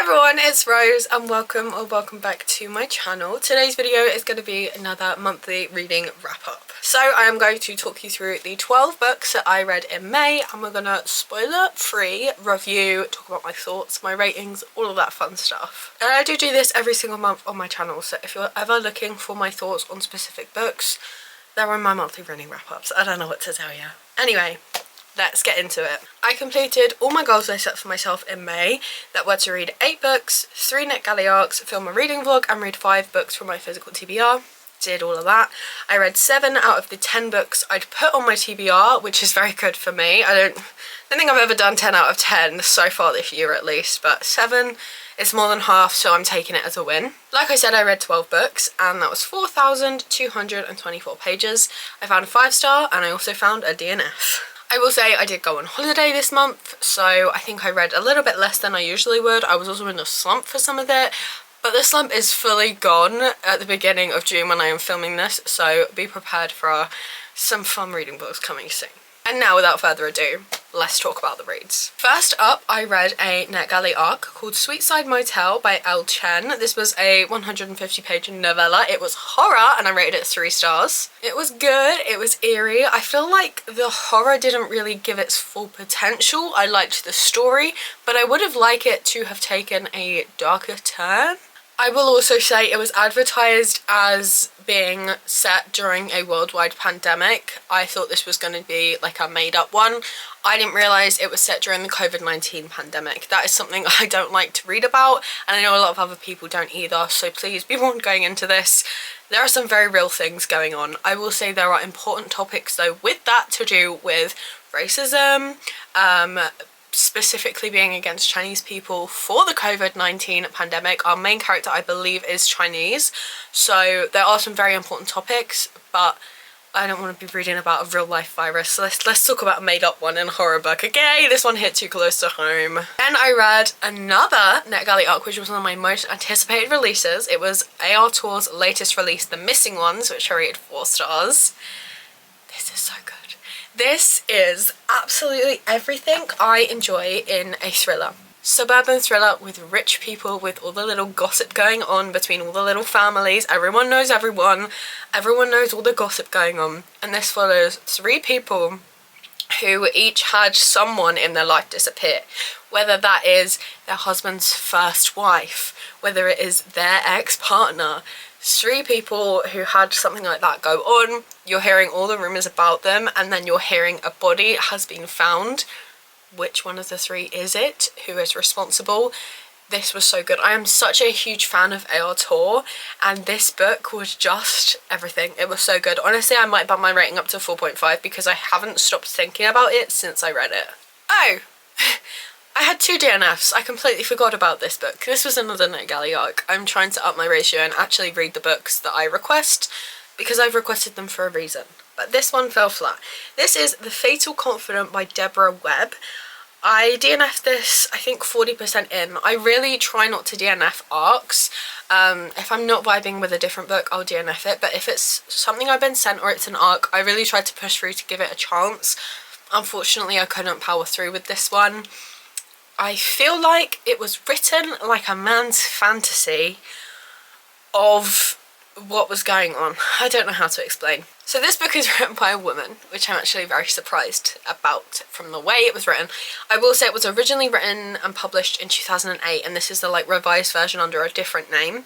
Hi everyone, it's Rose and welcome back to my channel. Today's video is going to be another monthly reading wrap up. So I am going to talk you through the 12 books that I read in May, and we're going to spoiler free review, talk about my thoughts, my ratings, all of that fun stuff. And I do this every single month on my channel, so if you're ever looking for my thoughts on specific books, they're in my monthly reading wrap ups. I don't know what to tell you. Anyway, let's get into it. I completed all my goals I set for myself in May that were to read 8 books, 3 NetGalley arcs, film a reading vlog, and read 5 books from my physical TBR. Did all of that. I read 7 out of the 10 books I'd put on my TBR, which is very good for me. I don't think I've ever done 10 out of 10 so far this year at least, but 7 is more than half, so I'm taking it as a win. Like I said, I read 12 books and that was 4,224 pages. I found a 5-star and I also found a DNF. I will say I did go on holiday this month, so I think I read a little bit less than I usually would. I was also in a slump for some of it, but the slump is fully gone at the beginning of June when I am filming this, so be prepared for some fun reading books coming soon. And now, without further ado, let's talk about the reads. First up, I read a NetGalley arc called Side Motel by L. Chen. This was a 150-page novella. It was horror and I rated it 3 stars. It was good, it was eerie. I feel like the horror didn't really give its full potential. I liked the story, but I would have liked it to have taken a darker turn. I will also say it was advertised as being set during a worldwide pandemic. I thought this was going to be like a made-up one. I didn't realise it was set during the COVID-19 pandemic. That is something I don't like to read about, and I know a lot of other people don't either, so please be warned going into this. There are some very real things going on. I will say there are important topics though with that to do with racism, specifically being against Chinese people for the COVID-19 pandemic. Our main character, I believe, is Chinese, so there are some very important topics, but I don't want to be reading about a real life virus, so let's talk about a made up one in a horror book. Okay, this one hit too close to home. Then I read another NetGalley arc, which was one of my most anticipated releases. It was A.R. Tor's latest release, The Missing Ones, which I rated 4 stars. This is so good. This is absolutely everything I enjoy in a thriller. Suburban thriller with rich people, with all the little gossip going on between all the little families. Everyone knows everyone. Everyone knows all the gossip going on. And this follows 3 people who each had someone in their life disappear. Whether that is their husband's first wife, whether it is their ex-partner. 3 people who had something like that go on. You're hearing all the rumours about them, and then you're hearing a body has been found. Which one of the 3 is it? Who is responsible? This was so good. I am such a huge fan of A.R. Tor, and this book was just everything. It was so good. Honestly, I might bump my rating up to 4.5 because I haven't stopped thinking about it since I read it. Oh! I had 2 DNFs. I completely forgot about this book. This was another NetGalley arc. I'm trying to up my ratio and actually read the books that I request because I've requested them for a reason. But this one fell flat. This is The Fatal Confidant by Deborah Webb. I DNF'd this, I think, 40% in. I really try not to DNF arcs. If I'm not vibing with a different book, I'll DNF it. But if it's something I've been sent or it's an arc, I really try to push through to give it a chance. Unfortunately, I couldn't power through with this one. I feel like it was written like a man's fantasy of what was going on. I don't know how to explain. So this book is written by a woman, which I'm actually very surprised about from the way it was written. I will say it was originally written and published in 2008, and this is the like revised version under a different name.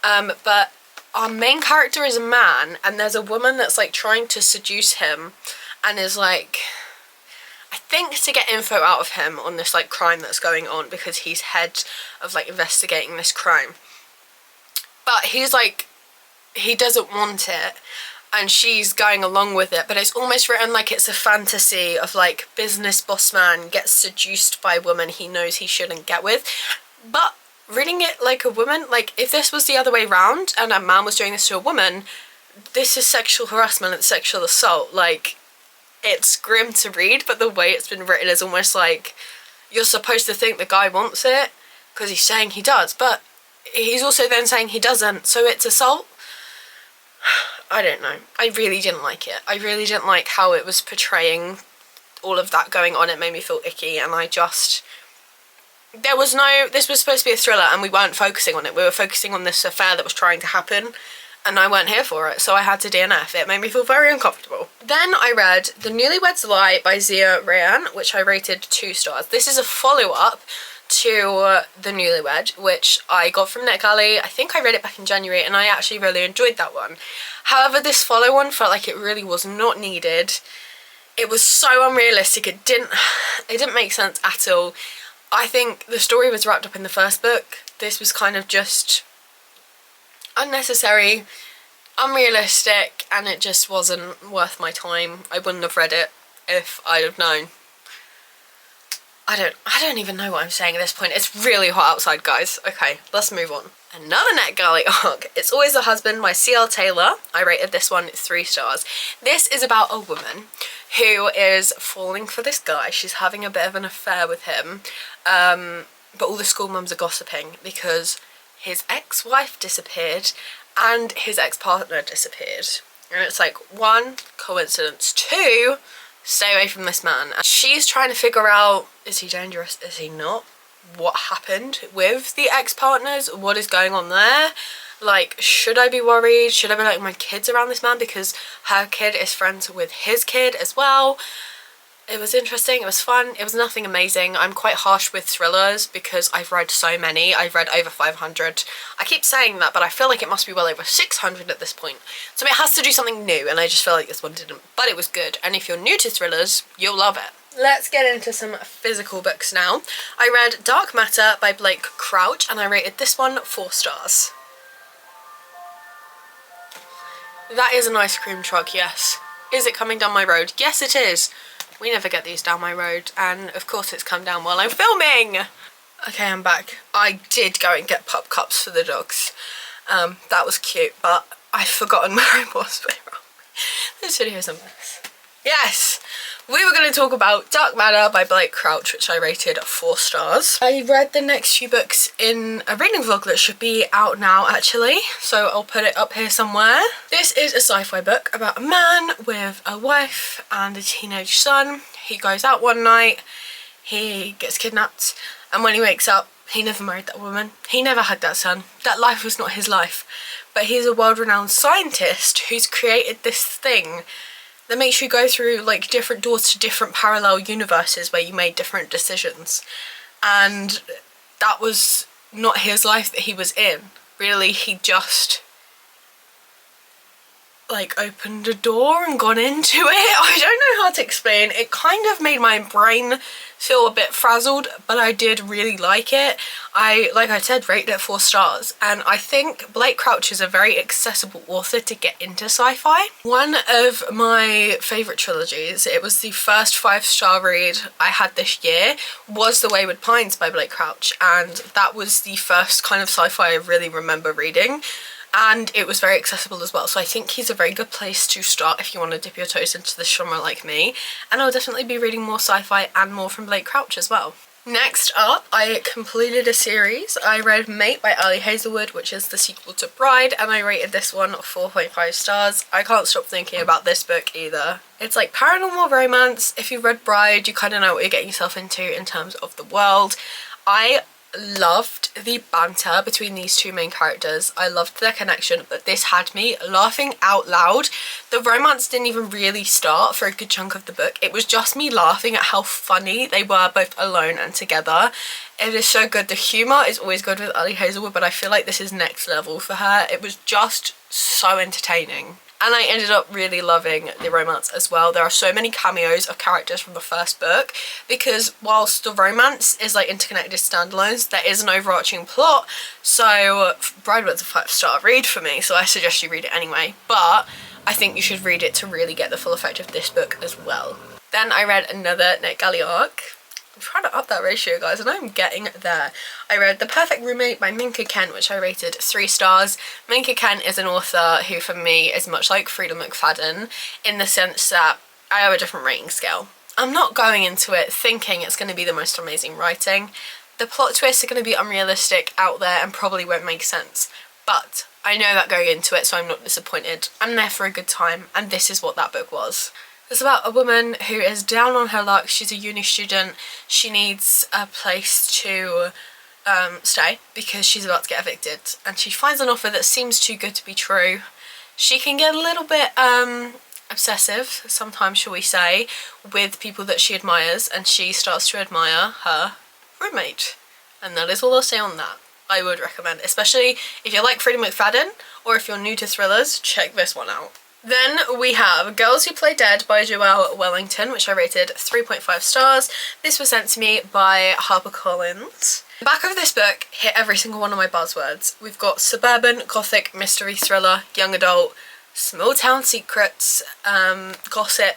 But our main character is a man, and there's a woman that's like trying to seduce him and is like, I think, to get info out of him on this like crime that's going on because he's head of like investigating this crime. But he's like, he doesn't want it and she's going along with it, but it's almost written like it's a fantasy of like business boss man gets seduced by a woman he knows he shouldn't get with. But reading it like a woman, like if this was the other way round and a man was doing this to a woman, this is sexual harassment and sexual assault. Like, it's grim to read, but the way it's been written is almost like you're supposed to think the guy wants it because he's saying he does, but he's also then saying he doesn't, so it's assault. I don't know. I really didn't like it. I really didn't like how it was portraying all of that going on. It made me feel icky, and I just this was supposed to be a thriller and we weren't focusing on it. We were focusing on this affair that was trying to happen and I weren't here for it, so I had to DNF. It made me feel very uncomfortable. Then I read The Newlywed's Lie by Zia Ryan, which I rated 2 stars. This is a follow-up to The Newlywed, which I got from NetGalley. I think I read it back in January and I actually really enjoyed that one. However, this follow-on felt like it really was not needed. It was so unrealistic. It didn't make sense at all. I think the story was wrapped up in the first book. This was kind of just unnecessary, unrealistic, and it just wasn't worth my time. I wouldn't have read it if I'd have known. I don't even know what I'm saying at this point. It's really hot outside, guys. Okay, let's move on. Another NetGalley arc. It's Always a Husband by C.L. Taylor. I rated this one 3 stars. This is about a woman who is falling for this guy. She's having a bit of an affair with him, but all the school mums are gossiping because his ex-wife disappeared and his ex-partner disappeared. And it's like, 1, coincidence, 2, stay away from this man. And she's trying to figure out, is he dangerous, is he not? What happened with the ex-partners? What is going on there? Like, should I be worried? Should I be like, my kid's around this man because her kid is friends with his kid as well? It was interesting, it was fun, it was nothing amazing. I'm quite harsh with thrillers because I've read so many. I've read over 500. I keep saying that, but I feel like it must be well over 600 at this point. So it has to do something new, and I just feel like this one didn't. But it was good, and if you're new to thrillers, you'll love it. Let's get into some physical books now. I read Dark Matter by Blake Crouch, and I rated this one 4 stars. That is an ice cream truck, yes. Is it coming down my road? Yes, it is. We never get these down my road, and of course it's come down while I'm filming. Okay, I'm back. I did go and get pup cups for the dogs. That was cute, but I've forgotten where I was. This video is a mess. Yes! We were going to talk about Dark Matter by Blake Crouch, which I rated 4 stars. I read the next few books in a reading vlog that should be out now, actually, so I'll put it up here somewhere. This is a sci-fi book about a man with a wife and a teenage son. He goes out one night, he gets kidnapped, and when he wakes up, he never married that woman. He never had that son. That life was not his life. But he's a world-renowned scientist who's created this thing that makes you go through like different doors to different parallel universes where you made different decisions. And that was not his life that he was in. Really, he just like opened a door and gone into it. I don't know how to explain. It kind of made my brain feel a bit frazzled, but I did really like it. Like I said, rated it 4 stars, and I think Blake Crouch is a very accessible author to get into sci-fi. One of my favourite trilogies, it was the first 5-star read I had this year, was The Wayward Pines by Blake Crouch, and that was the first kind of sci-fi I really remember reading. And it was very accessible as well, so I think he's a very good place to start if you want to dip your toes into the genre like me. And I'll definitely be reading more sci-fi and more from Blake Crouch as well. Next up, I completed a series. I read Mate by Ali Hazelwood, which is the sequel to Bride, and I rated this one 4.5 stars. I can't stop thinking about this book either. It's like paranormal romance. If you've read Bride, you kind of know what you're getting yourself into in terms of the world. I loved the banter between these two main characters. I loved their connection, but this had me laughing out loud. The romance didn't even really start for a good chunk of the book. It was just me laughing at how funny they were both alone and together. It is so good. The humour is always good with Ali Hazelwood, but I feel like this is next level for her. It was just so entertaining. And I ended up really loving the romance as well. There are so many cameos of characters from the first book, because whilst the romance is like interconnected standalones, there is an overarching plot. So Bride was a 5-star read for me, so I suggest you read it anyway. But I think you should read it to really get the full effect of this book as well. Then I read another NetGalley arc. I'm trying to up that ratio, guys, and I'm getting there. I read The Perfect Roommate by Minka Kent, which I rated 3 stars. Minka Kent is an author who, for me, is much like Frida McFadden in the sense that I have a different rating scale. I'm not going into it thinking it's going to be the most amazing writing. The plot twists are going to be unrealistic, out there, and probably won't make sense. But I know that going into it, so I'm not disappointed. I'm there for a good time, and this is what that book was. It's about a woman who is down on her luck. She's a uni student. She needs a place to stay because she's about to get evicted, and she finds an offer that seems too good to be true. She can get a little bit obsessive sometimes, shall we say, with people that she admires, and she starts to admire her roommate. And that is all I'll say on that. I would recommend, especially if you like Freddie McFadden or if you're new to thrillers, check this one out. Then we have Girls Who Play Dead by Joelle Wellington, which I rated 3.5 stars. This was sent to me by HarperCollins. The back of this book hit every single one of my buzzwords. We've got suburban, gothic, mystery thriller, young adult, small town secrets, gossip.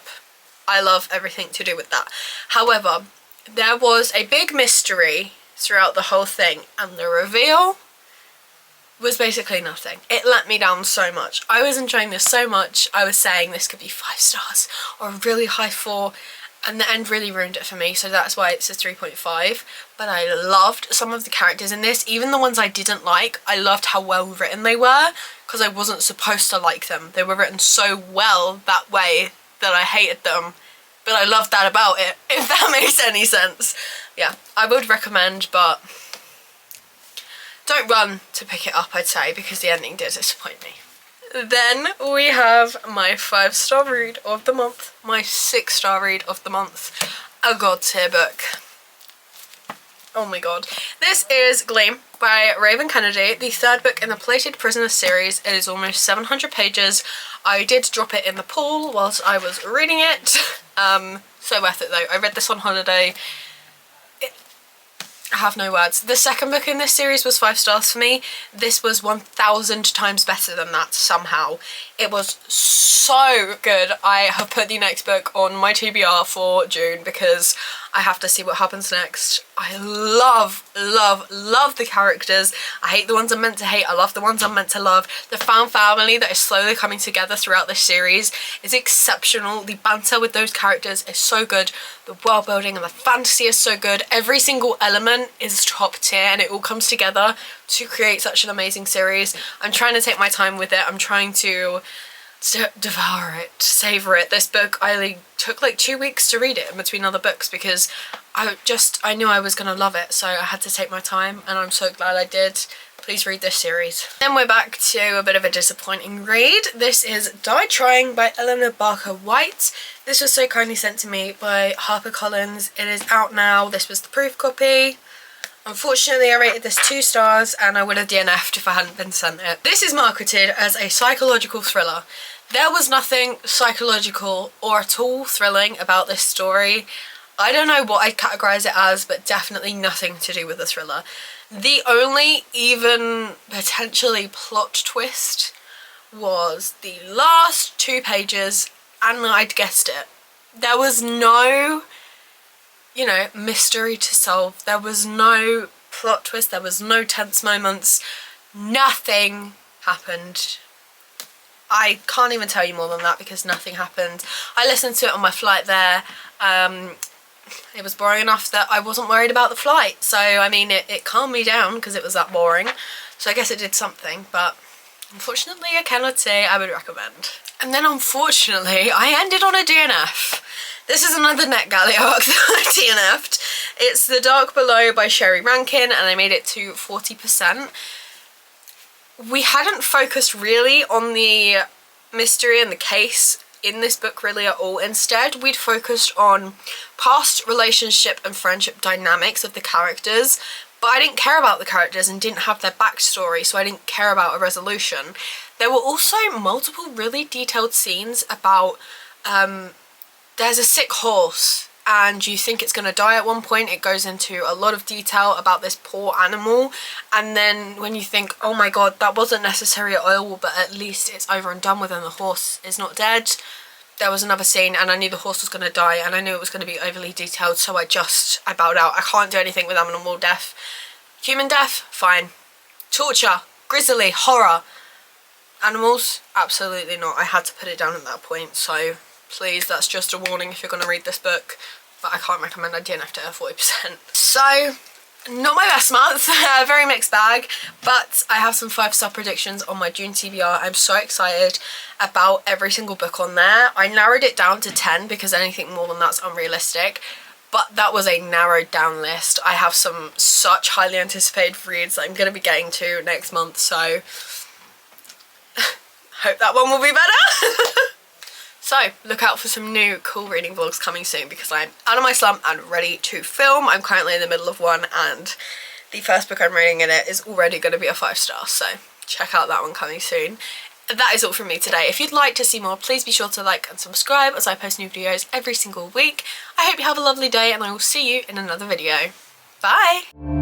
I love everything to do with that. However, there was a big mystery throughout the whole thing, and the reveal was basically nothing. It let me down so much. I was enjoying this so much. I was saying this could be 5 stars or a really high 4, and the end really ruined it for me, so that's why it's a 3.5. But I loved some of the characters in this, even the ones I didn't like. I loved how well written they were, because I wasn't supposed to like them. They were written so well that way that I hated them, but I loved that about it, if that makes any sense. Yeah, I would recommend, but don't run to pick it up, I'd say, because the ending did disappoint me. Then we have my 5-star read of the month, my 6-star read of the month, a god tier book. Oh my god. This is Gleam by Raven Kennedy, the 3rd book in the Plated Prisoner series. It is almost 700 pages. I did drop it in the pool whilst I was reading it. So worth it though. I read this on holiday. I have no words. The 2nd book in this series was 5 stars for me. This was 1,000 times better than that somehow. It was so good. I have put the next book on my TBR for June because I have to see what happens next. I love the characters. I hate the ones I'm meant to hate. I love the ones I'm meant to love. The fan family that is slowly coming together throughout this series is exceptional. The banter with those characters is so good. The world building and the fantasy is so good. Every single element is top tier, and it all comes together to create such an amazing series. I'm trying to take my time with it. I'm trying to devour it, savor it. This book, I took like 2 weeks to read it in between other books because I knew I was gonna love it, so I had to take my time, and I'm so glad I did. Please read this series. Then we're back to a bit of a disappointing read. This is Die Trying by Eleanor Barker White. This was so kindly sent to me by HarperCollins. It is out now. This was the proof copy. Unfortunately, I rated this 2 stars, and I would have DNF'd if I hadn't been sent it. This is marketed as a psychological thriller. There was nothing psychological or at all thrilling about this story. I don't know what I'd categorise it as, but definitely nothing to do with a thriller. The only even potentially plot twist was the last 2 pages, and I'd guessed it. There was no, you know, mystery to solve. There was no plot twist. There was no tense moments. Nothing happened. I can't even tell you more than that because nothing happened. I listened to it on my flight there. It was boring enough that I wasn't worried about the flight. So, I mean, it calmed me down because it was that boring. So I guess it did something, but unfortunately I cannot say I would recommend. And then unfortunately I ended on a DNF. This is another NetGalley arc that I DNF'd. It's The Dark Below by Sherry Rankin, and I made it to 40%. We hadn't focused really on the mystery and the case in this book really at all. Instead, we'd focused on past relationship and friendship dynamics of the characters, but I didn't care about the characters and didn't have their backstory, so I didn't care about a resolution. There were also multiple really detailed scenes about there's a sick horse and you think it's going to die at one point. It goes into a lot of detail about this poor animal, and then when you think, oh my god, that wasn't necessary at all, but at least it's over and done with and the horse is not dead, there was another scene and I knew the horse was going to die, and I knew it was going to be overly detailed, so I bowed out. I can't do anything with animal death. Human death, fine. Torture, grisly, horror. Animals, absolutely not. I had to put it down at that point, so please, that's just a warning if you're going to read this book, but I can't recommend. I DNF'd it at 40%. So, not my best month, a very mixed bag, but I have some 5-star predictions on my June TBR. I'm so excited about every single book on there. I narrowed it down to 10 because anything more than that's unrealistic, but that was a narrowed down list. I have some such highly anticipated reads that I'm going to be getting to next month, so hope that one will be better. So look out for some new cool reading vlogs coming soon because I'm out of my slump and ready to film. I'm currently in the middle of one and the first book I'm reading in it is already going to be a 5-star, so check out that one coming soon. That is all from me today. If you'd like to see more, please be sure to like and subscribe as I post new videos every single week. I hope you have a lovely day and I will see you in another video. Bye!